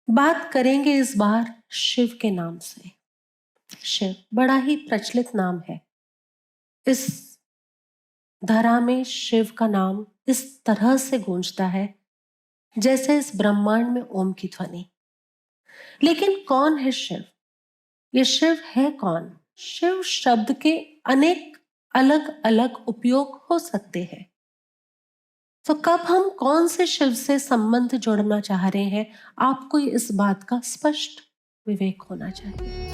बात करेंगे इस बार शिव के नाम से। शिव बड़ा ही प्रचलित नाम है। इस धरा में शिव का नाम इस तरह से गूंजता है जैसे इस ब्रह्मांड में ओम की ध्वनि। लेकिन कौन है शिव? ये शिव है कौन? शिव शब्द के अनेक अलग अलग उपयोग हो सकते हैं। तो कब हम कौन से शिव से संबंध जोड़ना चाह रहे हैं, आपको इस बात का स्पष्ट विवेक होना चाहिए।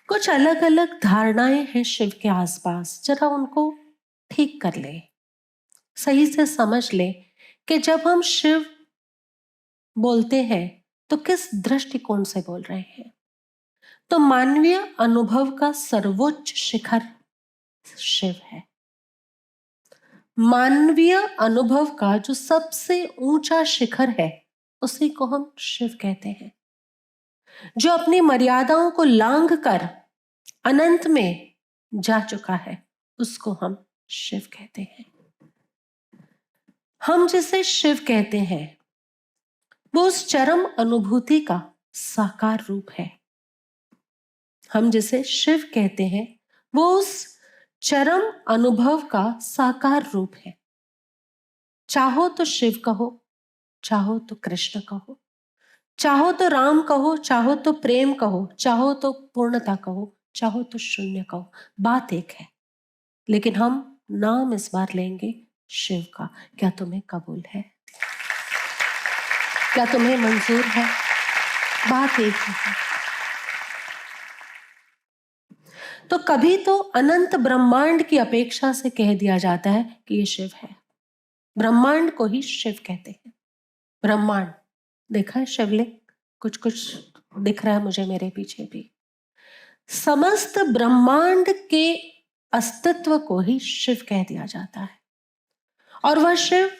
कुछ अलग अलग धारणाएं हैं शिव के आसपास, जरा उनको ठीक कर ले, सही से समझ ले कि जब हम शिव बोलते हैं तो किस दृष्टिकोण से बोल रहे हैं। तो मानवीय अनुभव का सर्वोच्च शिखर शिव है। मानवीय अनुभव का जो सबसे ऊंचा शिखर है उसी को हम शिव कहते हैं। जो अपनी मर्यादाओं को लांघ कर अनंत में जा चुका है उसको हम शिव कहते हैं। हम जिसे शिव कहते हैं वो उस चरम अनुभूति का साकार रूप है। हम जिसे शिव कहते हैं वो उस चरम अनुभव का साकार रूप है। चाहो तो शिव कहो, चाहो तो कृष्ण कहो, चाहो तो राम कहो, चाहो तो प्रेम कहो, चाहो तो पूर्णता कहो, चाहो तो शून्य कहो, बात एक है। लेकिन हम नाम इस बार लेंगे शिव का। क्या तुम्हें कबूल है? क्या तुम्हें मंजूर है? बात एक ही है। तो कभी तो अनंत ब्रह्मांड की अपेक्षा से कह दिया जाता है कि ये शिव है। ब्रह्मांड को ही शिव कहते हैं। ब्रह्मांड देखा है शिवलिंग, कुछ कुछ दिख रहा है मुझे मेरे पीछे भी। समस्त ब्रह्मांड के अस्तित्व को ही शिव कह दिया जाता है। और वह शिव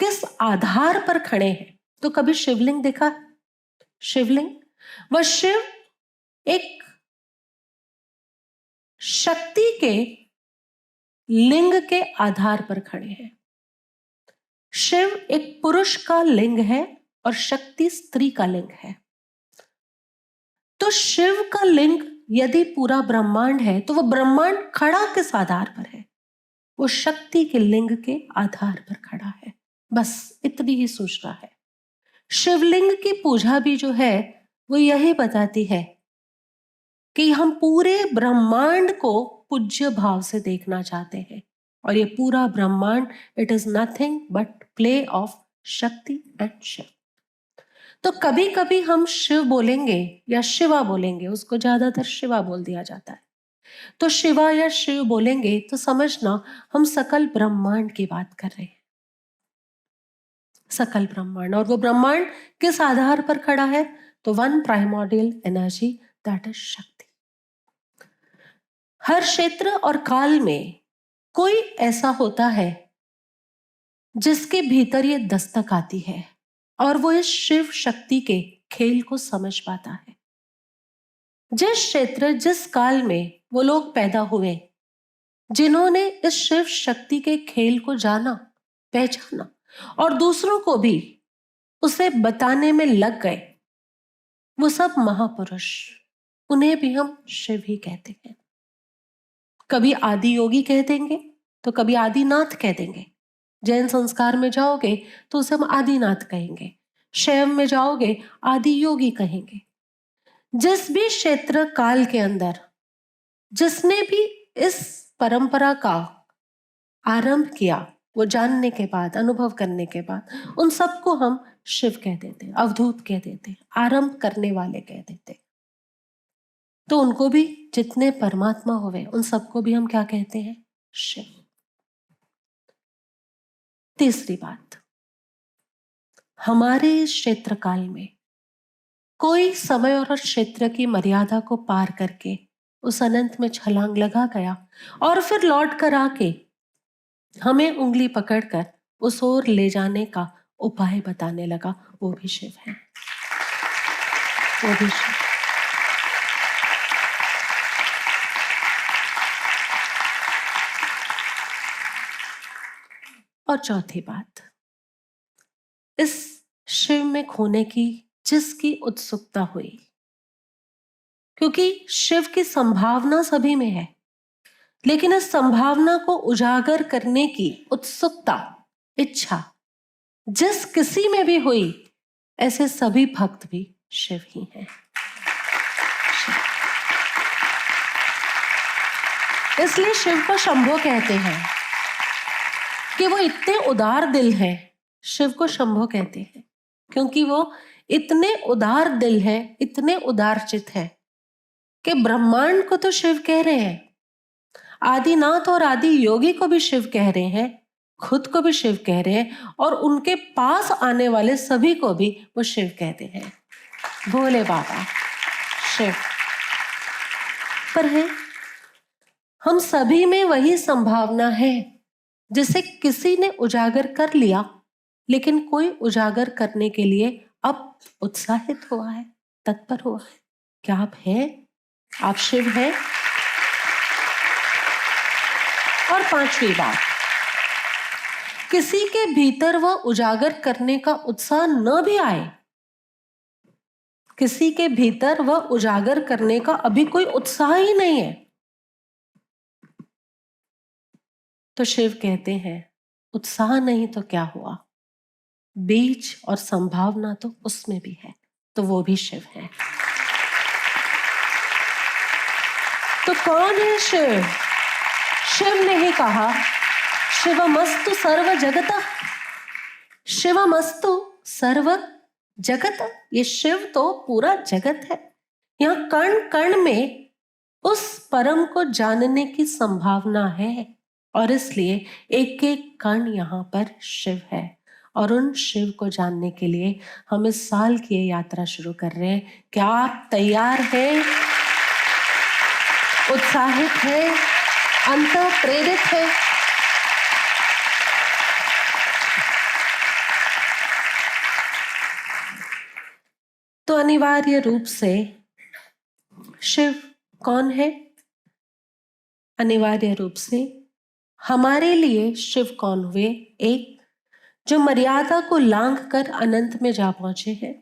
किस आधार पर खड़े हैं? तो कभी शिवलिंग देखा? शिवलिंग, वह शिव एक शक्ति के लिंग के आधार पर खड़े हैं। शिव एक पुरुष का लिंग है और शक्ति स्त्री का लिंग है। तो शिव का लिंग यदि पूरा ब्रह्मांड है तो वह ब्रह्मांड खड़ा किस आधार पर है? वो शक्ति के लिंग के आधार पर खड़ा है। बस इतनी ही सूचना है। शिवलिंग की पूजा भी जो है वो यही बताती है कि हम पूरे ब्रह्मांड को पूज्य भाव से देखना चाहते हैं। और ये पूरा ब्रह्मांड it is nothing but play of शक्ति एंड शिव। तो कभी कभी हम शिव बोलेंगे या शिवा बोलेंगे, उसको ज्यादातर शिवा बोल दिया जाता है। तो शिवा या शिव बोलेंगे तो समझना हम सकल ब्रह्मांड की बात कर रहे हैं। सकल ब्रह्मांड, और वो ब्रह्मांड किस आधार पर खड़ा है? तो one primordial energy, that is शक्ति। हर क्षेत्र और काल में कोई ऐसा होता है जिसके भीतर ये दस्तक आती है और वो इस शिव शक्ति के खेल को समझ पाता है। जिस क्षेत्र जिस काल में वो लोग पैदा हुए, जिन्होंने इस शिव शक्ति के खेल को जाना, पहचाना और दूसरों को भी उसे बताने में लग गए, वो सब महापुरुष, उन्हें भी हम शिव ही कहते हैं। कभी आदि योगी कह देंगे तो कभी आदिनाथ कह देंगे। जैन संस्कार में जाओगे तो उसे हम आदिनाथ कहेंगे, शैव में जाओगे आदि योगी कहेंगे। जिस भी क्षेत्र काल के अंदर जिसने भी इस परंपरा का आरंभ किया, वो जानने के बाद, अनुभव करने के बाद, उन सबको हम शिव कह देते, अवधूत कह देते, आरंभ करने वाले कह देते। तो उनको भी, जितने परमात्मा हुए उन सबको भी हम क्या कहते हैं? शिव। तीसरी बात, हमारे इस क्षेत्र काल में कोई समय और क्षेत्र की मर्यादा को पार करके उस अनंत में छलांग लगा गया और फिर लौट कर आके हमें उंगली पकड़कर उस ओर ले जाने का उपाय बताने लगा, वो भी शिव है, वो भी शिव। और चौथी बात, इस शिव में खोने की जिसकी उत्सुकता हुई, क्योंकि शिव की संभावना सभी में है, लेकिन इस संभावना को उजागर करने की उत्सुकता, इच्छा जिस किसी में भी हुई, ऐसे सभी भक्त भी शिव ही हैं। इसलिए शिव को शंभो कहते हैं कि वो इतने उदार दिल हैं। शिव को शंभो कहते हैं क्योंकि वो इतने उदार दिल हैं, इतने उदारचित हैं कि ब्रह्मांड को तो शिव कह रहे हैं, आदिनाथ और आदि योगी को भी शिव कह रहे हैं, खुद को भी शिव कह रहे हैं, और उनके पास आने वाले सभी को भी वो शिव कहते हैं। भोले बाबा शिव। पर है, हम सभी में वही संभावना है जिसे किसी ने उजागर कर लिया, लेकिन कोई उजागर करने के लिए अब उत्साहित हुआ है, तत्पर हुआ है। क्या आप हैं? आप शिव हैं? और पांचवी बात, किसी के भीतर वह उजागर करने का उत्साह न भी आए, किसी के भीतर वह उजागर करने का अभी कोई उत्साह ही नहीं है, तो शिव कहते हैं उत्साह नहीं तो क्या हुआ, बीज और संभावना तो उसमें भी है, तो वो भी शिव है। तो कौन है शिव? शिव ने ही कहा शिवमस्तु सर्व जगत, शिवमस्तु सर्व जगत। ये शिव तो पूरा जगत है। यहाँ कण कण में उस परम को जानने की संभावना है, और इसलिए एक एक कण यहाँ पर शिव है। और उन शिव को जानने के लिए हम इस साल की ये यात्रा शुरू कर रहे हैं। क्या आप तैयार हैं? उत्साहित है? अंत प्रेरित है? तो अनिवार्य रूप से शिव कौन है? अनिवार्य रूप से हमारे लिए शिव कौन हुए? एक जो मर्यादा को लांघ कर अनंत में जा पहुंचे हैं।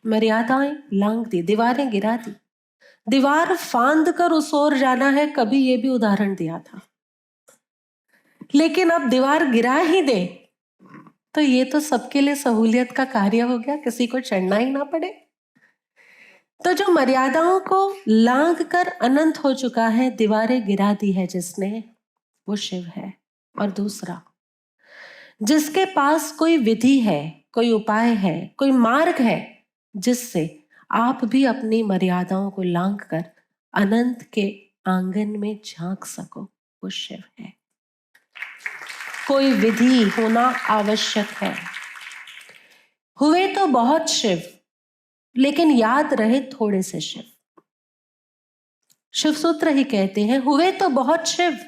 मर्यादाएं लांघ दी, दीवारें गिरा दी, दीवार फांद कर उस ओर जाना है, कभी ये भी उदाहरण दिया था। लेकिन अब दीवार गिरा ही दे तो ये तो सबके लिए सहूलियत का कार्य हो गया, किसी को चढ़ना ही ना पड़े। तो जो मर्यादाओं को लांघ कर अनंत हो चुका है, दीवारें गिरा दी है जिसने, वो शिव है। और दूसरा, जिसके पास कोई विधि है, कोई उपाय है, कोई मार्ग है जिससे आप भी अपनी मर्यादाओं को लांघ कर अनंत के आंगन में झांक सको, वो शिव है। कोई विधि होना आवश्यक है। हुए तो बहुत शिव, लेकिन याद रहे थोड़े से शिव। शिव सूत्र ही कहते हैं हुए तो बहुत शिव,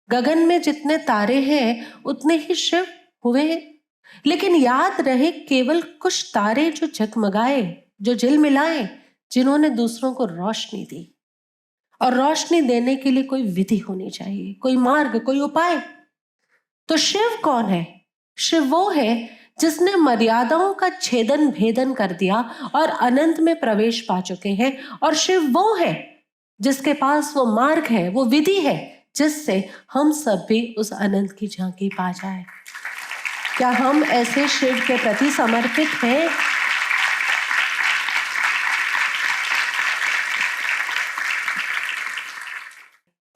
गगन में जितने तारे हैं उतने ही शिव हुए, लेकिन याद रहे केवल कुछ तारे जो जगमगाए, जो झिलमिलाए, जिन्होंने दूसरों को रोशनी दी। और रोशनी देने के लिए कोई विधि होनी चाहिए, कोई मार्ग, कोई उपाय। तो शिव कौन है? शिव वो है जिसने मर्यादाओं का छेदन भेदन कर दिया और अनंत में प्रवेश पा चुके हैं। और शिव वो है जिसके पास वो मार्ग है, वो विधि है जिससे हम सब भी उस अनंत की झांकी पा जाए। क्या हम ऐसे शिव के प्रति समर्पित हैं?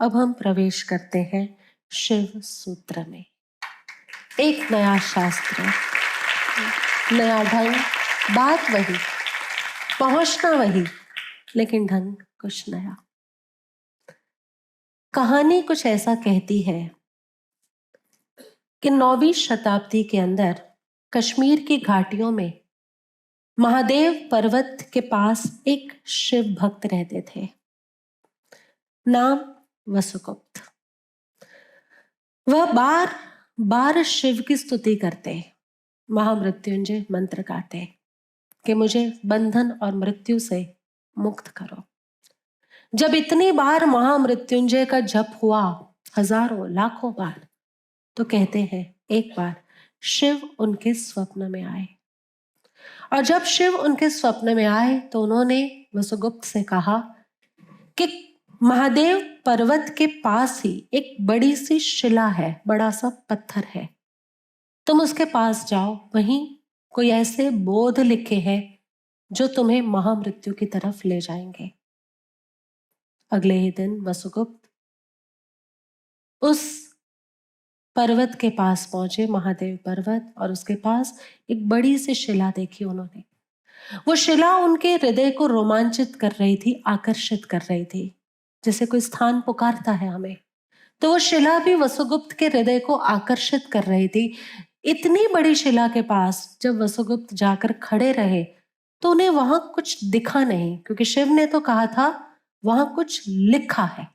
अब हम प्रवेश करते हैं शिव सूत्र में। एक नया शास्त्र, नया ढंग, बात वही, पहुंचना वही, लेकिन ढंग कुछ नया। कहानी कुछ ऐसा कहती है कि 9वीं शताब्दी के अंदर कश्मीर की घाटियों में महादेव पर्वत के पास एक शिव भक्त रहते थे, नाम वसुगुप्त। वह बार बार शिव की स्तुति करते, महामृत्युंजय मंत्र गाते कि मुझे बंधन और मृत्यु से मुक्त करो। जब इतनी बार महामृत्युंजय का जप हुआ, हजारों लाखों बार, तो कहते हैं एक बार शिव उनके स्वप्न में आए। और जब शिव उनके स्वप्न में आए तो उन्होंने वसुगुप्त से कहा कि महादेव पर्वत के पास ही एक बड़ी सी शिला है, बड़ा सा पत्थर है, तुम उसके पास जाओ, वहीं कोई ऐसे बोध लिखे हैं जो तुम्हें महामृत्यु की तरफ ले जाएंगे। अगले ही दिन वसुगुप्त उस पर्वत के पास पहुंचे, महादेव पर्वत, और उसके पास एक बड़ी सी शिला देखी उन्होंने। वो शिला उनके हृदय को रोमांचित कर रही थी, आकर्षित कर रही थी, जैसे कोई स्थान पुकारता है हमें, तो वो शिला भी वसुगुप्त के हृदय को आकर्षित कर रही थी। इतनी बड़ी शिला के पास जब वसुगुप्त जाकर खड़े रहे तो उन्हें वहां कुछ दिखा नहीं, क्योंकि शिव ने तो कहा था वहां कुछ लिखा है।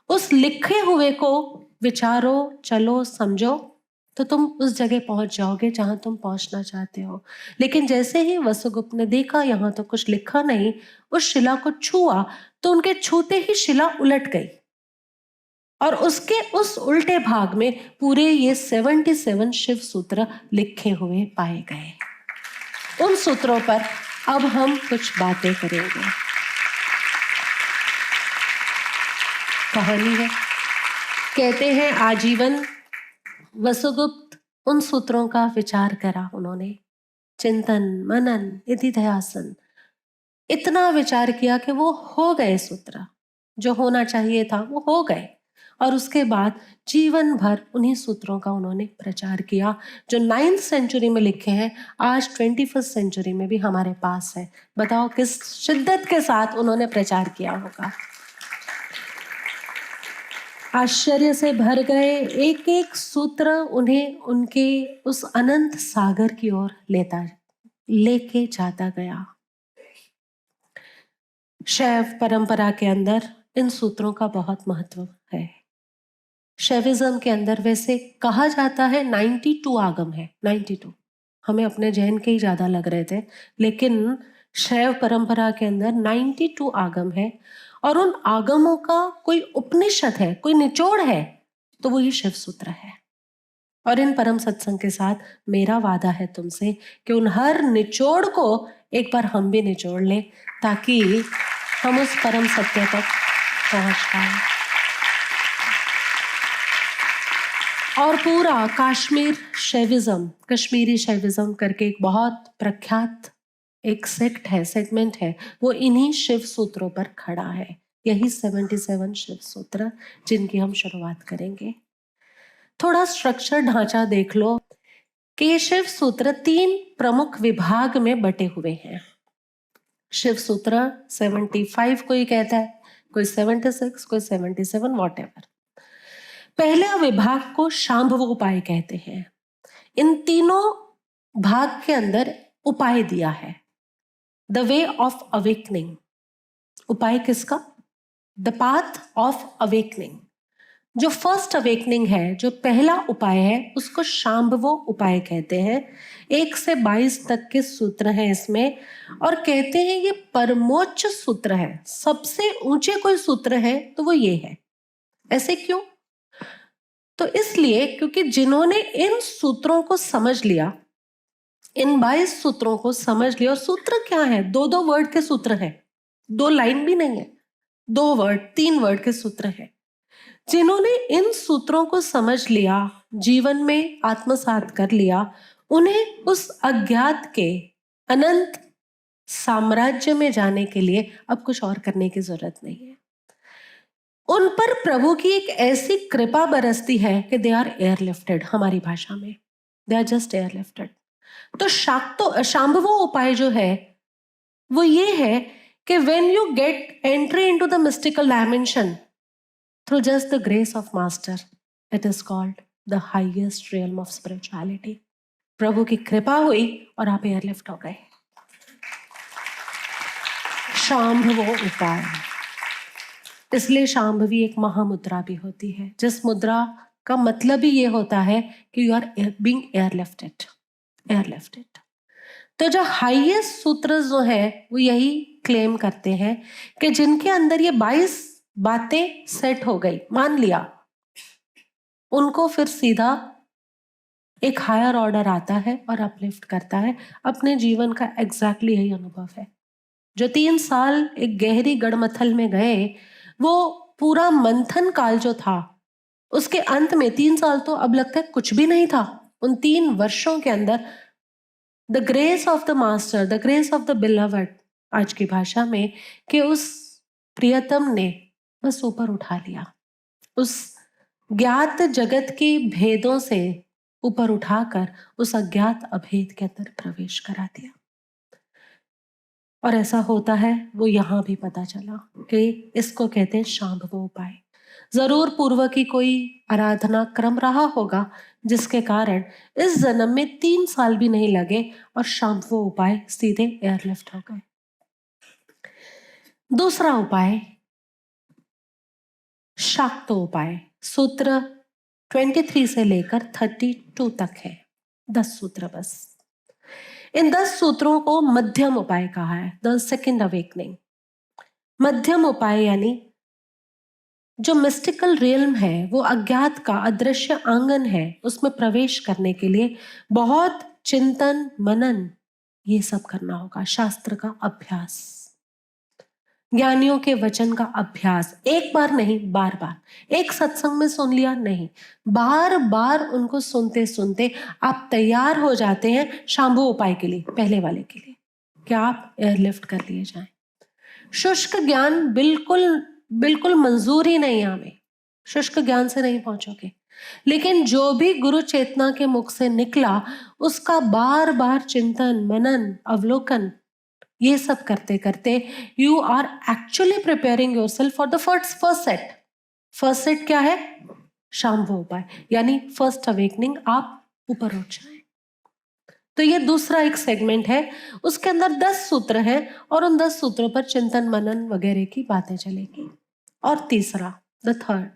उस लिखे हुए को विचारो, चलो, समझो, तो तुम उस जगह पहुंच जाओगे जहां तुम पहुंचना चाहते हो। लेकिन जैसे ही वसुगुप्त ने देखा यहाँ तो कुछ लिखा नहीं, उस शिला को छुआ तो उनके छूते ही शिला उलट गई और उसके उस उल्टे भाग में पूरे ये 77 शिव सूत्र लिखे हुए पाए गए। उन सूत्रों पर अब हम कुछ बातें करेंगे। कहानी है, कहते हैं आजीवन वसुगुप्त उन सूत्रों का विचार करा उन्होंने, चिंतन मनन निधिध्यासन, इतना विचार किया कि वो हो गए सूत्र, जो होना चाहिए था वो हो गए। और उसके बाद जीवन भर उन्हीं सूत्रों का उन्होंने प्रचार किया, जो 9th सेंचुरी में लिखे हैं, आज 21st सेंचुरी में भी हमारे पास है। बताओ किस शिद्दत के साथ उन्होंने प्रचार किया होगा। आश्चर्य से भर गए, एक एक सूत्र उन्हें उनके उस अनंत सागर की ओर लेके जाता गया। शैव परंपरा के अंदर इन सूत्रों का बहुत महत्व है। शैविज्म के अंदर वैसे कहा जाता है 92 आगम है, 92, हमें अपने जैन के ही ज्यादा लग रहे थे, लेकिन शैव परंपरा के अंदर 92 आगम है। और उन आगमों का कोई उपनिषद है, कोई निचोड़ है, तो वो ये शिव सूत्र है। और इन परम सत्संग के साथ मेरा वादा है तुमसे कि उन हर निचोड़ को एक बार हम भी निचोड़ लें, ताकि हम उस परम सत्य तक पहुंच पाए। और पूरा कश्मीरी शैविज्म करके एक बहुत प्रख्यात एक सेक्ट है, सेगमेंट है, वो इन्हीं शिव सूत्रों पर खड़ा है। यही 77 शिव सूत्र जिनकी हम शुरुआत करेंगे। थोड़ा स्ट्रक्चर ढांचा देख लो कि ये शिव सूत्र 3 प्रमुख विभाग में बटे हुए हैं। शिव सूत्र 75 कोई कहता है, कोई 76, कोई 77, वॉटएवर। पहले विभाग को शांभव उपाय कहते हैं। इन तीनों भाग के अंदर उपाय दिया है। द वे ऑफ अवेकनिंग, उपाय किसका? The path of awakening. जो फर्स्ट अवेकनिंग है, जो पहला उपाय है, उसको शांभवो उपाय कहते हैं। 1 से 22 तक के सूत्र हैं इसमें, और कहते हैं ये परमोच्च सूत्र है, सबसे ऊंचे कोई सूत्र है तो वो ये है। ऐसे क्यों? तो इसलिए क्योंकि जिन्होंने इन सूत्रों को समझ लिया, इन 22 सूत्रों को समझ लिया, और सूत्र क्या है? 2-2 वर्ड के सूत्र हैं, 2 लाइन भी नहीं है, 2 वर्ड 3 वर्ड के सूत्र हैं। जिन्होंने इन सूत्रों को समझ लिया, जीवन में आत्मसात कर लिया, उन्हें उस अज्ञात के अनंत साम्राज्य में जाने के लिए अब कुछ और करने की जरूरत नहीं है। उन पर प्रभु की एक ऐसी कृपा बरसती है कि दे आर एयरलिफ्टेड, हमारी भाषा में दे आर जस्ट एयरलिफ्टेड। तो शांभवो उपाय जो है वो ये है कि when you get entry into the mystical dimension through just the grace of master, it is called the highest realm of spirituality. प्रभु की कृपा हुई और आप एयरलिफ्ट हो गए। शांभवो उपाय, इसलिए शांभवी एक महामुद्रा भी होती है, जिस मुद्रा का मतलब ही ये होता है कि यू आर बीइंग एयरलिफ्टेड। तो जो हाईएस्ट सूत्र जो है वो यही क्लेम करते हैं कि जिनके अंदर ये 22 बातें सेट हो गई, मान लिया, उनको फिर सीधा एक हायर ऑर्डर आता है और अपलिफ्ट करता है। अपने जीवन का एग्जैक्टली यही अनुभव है। जो 3 साल एक गहरी गड़मथल में गए, वो पूरा मंथन काल जो था, उसके अंत में 3 साल तो अब लगता है कुछ भी नहीं था। उन 3 वर्षों के अंदर the grace of the master, the grace of the beloved, आज की भाषा में, कि उस प्रियतम ने बस ऊपर उठा लिया, उस ज्ञात जगत के भेदों से ऊपर उठाकर उस अज्ञात अभेद के अंदर प्रवेश करा दिया। और ऐसा होता है, वो यहां भी पता चला कि इसको कहते हैं शांभव उपाय। जरूर पूर्व की कोई आराधना क्रम रहा होगा जिसके कारण इस जन्म में 3 साल भी नहीं लगे और शांभव उपाय सीधे एयरलिफ्ट हो गए। दूसरा उपाय शाक्त उपाय, सूत्र 23 से लेकर 32 तक है, 10 सूत्र बस। इन 10 सूत्रों को मध्यम उपाय कहा है, द सेकेंड अवेकनिंग। मध्यम उपाय यानी जो मिस्टिकल रियल्म है, वो अज्ञात का अदृश्य आंगन है, उसमें प्रवेश करने के लिए बहुत चिंतन मनन ये सब करना होगा। शास्त्र का अभ्यास, ज्ञानियों के वचन का अभ्यास, एक बार नहीं बार बार। एक सत्संग में सुन लिया नहीं, बार बार उनको सुनते सुनते आप तैयार हो जाते हैं शांभव उपाय के लिए, पहले वाले के लिए, कि आप एयरलिफ्ट कर लिए जाएं। शुष्क ज्ञान बिल्कुल मंजूर ही नहीं है हमें, शुष्क ज्ञान से नहीं पहुंचोगे। लेकिन जो भी गुरु चेतना के मुख से निकला, उसका बार बार चिंतन मनन अवलोकन, ये सब करते करते you are actually preparing yourself for the first set. First set क्या है? शांभव उपाय, यानी फर्स्ट अवेकनिंग, आप ऊपर उठ जाए। तो ये दूसरा एक सेगमेंट है, उसके अंदर 10 सूत्र हैं और उन 10 सूत्रों पर चिंतन मनन वगैरह की बातें चलेगी। और तीसरा, द थर्ड,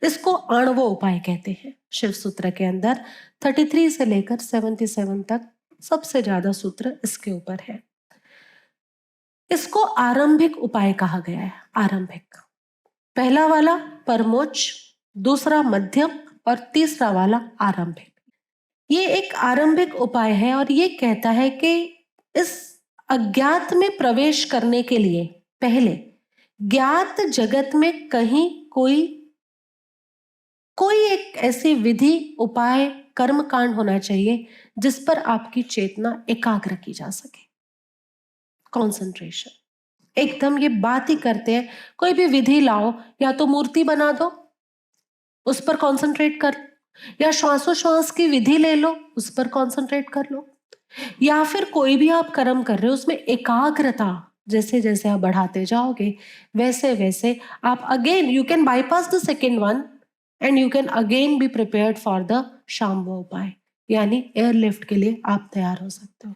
इसको आणवो उपाय कहते हैं। शिव सूत्र के अंदर 33 से लेकर 77 तक सबसे ज्यादा सूत्र इसके ऊपर है। इसको आरंभिक उपाय कहा गया है। आरंभिक, पहला वाला परमोच्च, दूसरा मध्यम और तीसरा वाला आरंभिक। ये एक आरंभिक उपाय है और ये कहता है कि इस अज्ञात में प्रवेश करने के लिए पहले ज्ञात जगत में कहीं कोई एक ऐसी विधि, उपाय, कर्म कांड होना चाहिए जिस पर आपकी चेतना एकाग्र की जा सके। कंसंट्रेशन, एकदम ये बात ही करते हैं, कोई भी विधि लाओ, या तो मूर्ति बना दो, उस पर कंसंट्रेट कर, या श्वासोश्वास की विधि ले लो, उस पर कंसंट्रेट कर लो, या फिर कोई भी आप कर्म कर रहे हो उसमें एकाग्रता जैसे जैसे आप बढ़ाते जाओगे वैसे वैसे आप again you can bypass the second one and you can again be prepared for the शांभव उपाय, यानी एयरलिफ्ट के लिए आप तैयार हो सकते हो।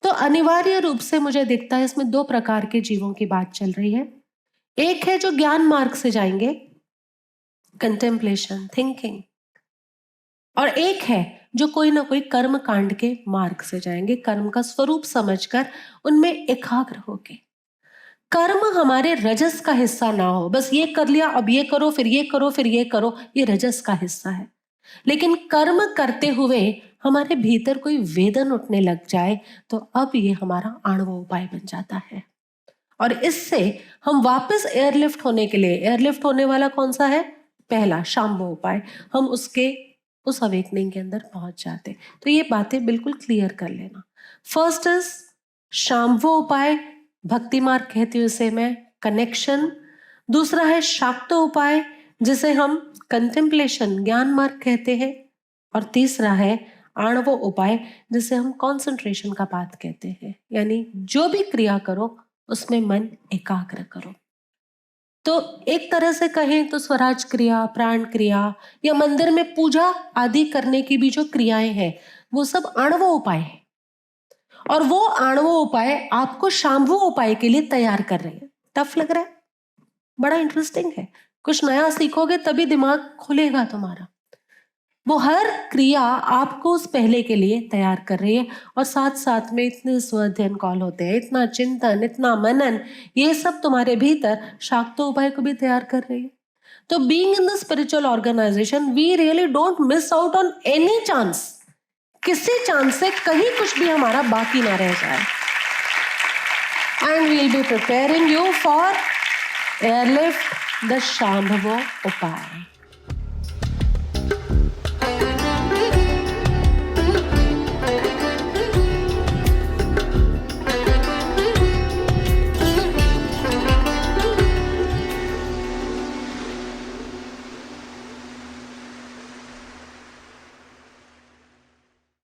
तो अनिवार्य रूप से मुझे दिखता है इसमें 2 प्रकार के जीवों की बात चल रही है। एक है जो ज्ञान मार्ग से जाएंगे, कंटेम्पलेशन, थिंकिंग, और एक है जो कोई ना कोई कर्म कांड के मार्ग से जाएंगे, कर्म का स्वरूप समझकर उनमें एकाग्र होके। कर्म हमारे रजस का हिस्सा ना हो, बस ये कर लिया, अब ये करो, फिर ये करो, फिर ये करो, ये रजस का हिस्सा है। लेकिन कर्म करते हुए हमारे भीतर कोई वेदन उठने लग जाए तो अब ये हमारा आणव उपाय बन जाता है। और इससे हम वापस एयरलिफ्ट होने के लिए, एयरलिफ्ट होने वाला कौन सा है? पहला शांभव उपाय, हम उस अवेकनिंग के अंदर पहुंच जाते। तो ये बातें बिल्कुल क्लियर कर लेना। फर्स्ट इज शांभव उपाय, भक्ति मार्ग कहती हूँ इसे मैं, कनेक्शन। दूसरा है शाक्त उपाय जिसे हम कंटेम्पलेशन, ज्ञान मार्ग कहते हैं। और तीसरा है आणव उपाय जिसे हम कॉन्सेंट्रेशन का पाथ कहते हैं, यानी जो भी क्रिया करो उसमें मन एकाग्र करो। तो एक तरह से कहें तो स्वराज क्रिया, प्राण क्रिया, या मंदिर में पूजा आदि करने की भी जो क्रियाएं हैं वो सब आणव उपाय है। और वो आणव उपाय आपको शांभव उपाय के लिए तैयार कर रहे हैं। टफ लग रहा है? बड़ा इंटरेस्टिंग है, कुछ नया सीखोगे तभी दिमाग खुलेगा तुम्हारा। वो हर क्रिया आपको उस पहले के लिए तैयार कर रही है। और साथ साथ में इतने स्वाध्ययन कॉल होते हैं, इतना चिंतन, इतना मनन, ये सब तुम्हारे भीतर शाक्तो उपाय को भी तैयार कर रही है। तो being in the spiritual organisation we really don't miss out on any chance. किसी चांस से कहीं कुछ भी हमारा बाकी ना रह जाए। And we'll be preparing you for airlift the शांभव उपाय।